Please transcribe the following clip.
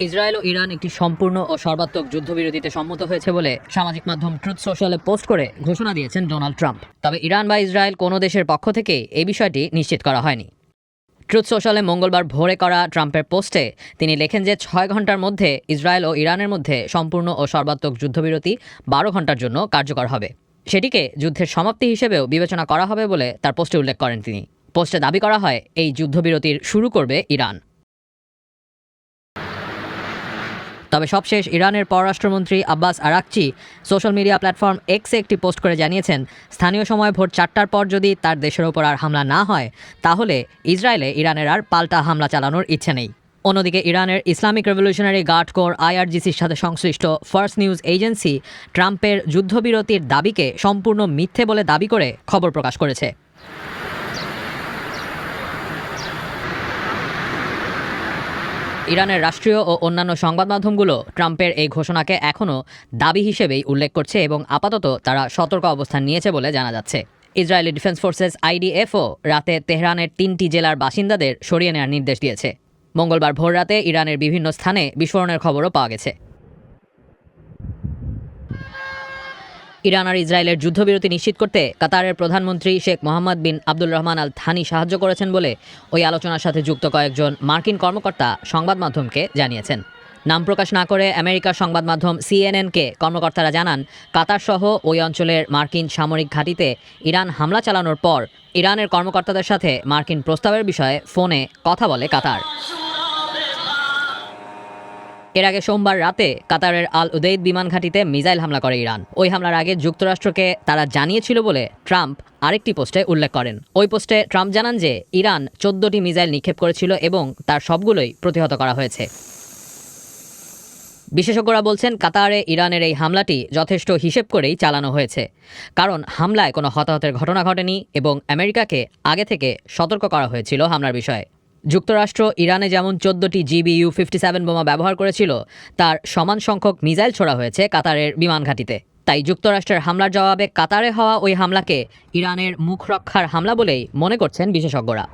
Israel ও Iran একটি সম্পূর্ণ ও সর্বাত্মক যুদ্ধবিরতিতে সম্মত হয়েছে বলে সামাজিক মাধ্যম ট্রুথ সোশ্যালে পোস্ট করে ঘোষণা দিয়েছেন ডোনাল্ড ট্রাম্প। তবে ইরান বা ইসরায়েল কোনো দেশের পক্ষ থেকে এই বিষয়টি নিশ্চিত করা হয়নি। ট্রুথ সোশ্যালে মঙ্গলবার ভোরে করা ট্রাম্পের পোস্টে তিনি লেখেন যে 6 ঘন্টার মধ্যে ইসরায়েল ও ইরানের মধ্যে সম্পূর্ণ ও সর্বাত্মক যুদ্ধবিরতি 12 ঘন্টার জন্য কার্যকর হবে। সেটিকে যুদ্ধের সমাপ্তি হিসেবেও বিবেচনা করা হবে বলে তার পোস্টে উল্লেখ করেন তিনি। পোস্টে দাবি করা হয় এই যুদ্ধবিরতির শুরু করবে ইরান। তবে সবশেষ ইরানের পররাষ্ট্রমন্ত্রী Abbas Araghchi social media platform এক্সে একটি পোস্ট করে জানিয়েছেন, স্থানীয় সময় ভোর 4টার পর যদি তার দেশের ওপর আর হামলা না হয় তাহলে ইসরায়েলে ইরানের আর পাল্টা হামলা চালানোর ইচ্ছে নেই। অন্যদিকে ইরানের ইসলামিক রেভলিউশনারি গার্ড কোর আইআরজিসির সাথে সংশ্লিষ্ট ফার্স্ট নিউজ এজেন্সি ট্রাম্পের যুদ্ধবিরতির দাবিকে সম্পূর্ণ মিথ্যে বলে দাবি করে খবর প্রকাশ করেছে। ইরানের রাষ্ট্রীয় ও অন্যান্য সংবাদ মাধ্যমগুলো ট্রাম্পের এই ঘোষণাকে এখনও দাবি হিসেবেই উল্লেখ করছে এবং আপাতত তারা সতর্ক অবস্থান নিয়েছে বলে জানা যাচ্ছে। ইসরায়েলি ডিফেন্স ফোর্সেস আইডিএফও রাতে তেহরানের 3টি জেলার বাসিন্দাদের সরিয়ে নেওয়ার নির্দেশ দিয়েছে। মঙ্গলবার ভোররাতে ইরানের বিভিন্ন স্থানে বিস্ফোরণের খবরও পাওয়া গেছে। ইরান আর ইসরায়েলের যুদ্ধবিরতি নিশ্চিত করতে কাতারের প্রধানমন্ত্রী শেখ মোহাম্মদ বিন আব্দুল রহমান আল থানি সাহায্য করেছেন বলে ওই আলোচনার সাথে যুক্ত কয়েকজন মার্কিন কর্মকর্তা সংবাদ মাধ্যমকে জানিয়েছেন। নাম প্রকাশ না করে আমেরিকার সংবাদ মাধ্যম সিএনএনকে কর্মকর্তারা জানান, কাতার সহ ওই অঞ্চলের মার্কিন সামরিক ঘাঁটিতে ইরান হামলা চালানোর পর ইরানের কর্মকর্তাদের সাথে মার্কিন প্রস্তাবের বিষয়ে ফোনে কথা বলে কাতার। এর আগে সোমবার রাতে কাতারের আল উদেইদ বিমান ঘাঁটিতে মিসাইল হামলা করে ইরান। ওই হামলার আগে যুক্তরাষ্ট্রকে তারা জানিয়েছিল বলে ট্রাম্প আরেকটি পোস্টে উল্লেখ করেন। ওই পোস্টে ট্রাম্প জানান যে ইরান 14টি মিসাইল নিক্ষেপ করেছিল এবং তার সবগুলোই প্রতিহত করা হয়েছে। বিশেষজ্ঞরা বলছেন, কাতারে ইরানের এই হামলাটি যথেষ্ট হিসেব করেই চালানো হয়েছে, কারণ হামলায় কোনো হতাহতের ঘটনা ঘটেনি এবং আমেরিকাকে আগে থেকে সতর্ক করা হয়েছিল হামলার বিষয়ে। যুক্তরাষ্ট্র ইরানে যেমন 14টি GBU-57 বোমা ব্যবহার করেছিল, তার সমান সংখ্যক মিসাইল ছোড়া হয়েছে কাতারের বিমান ঘাঁটিতে। তাই যুক্তরাষ্ট্রের হামলার জবাবে কাতারে হওয়া ওই হামলাকে ইরানের মুখ রক্ষার হামলা বলেই মনে করছেন বিশেষজ্ঞরা।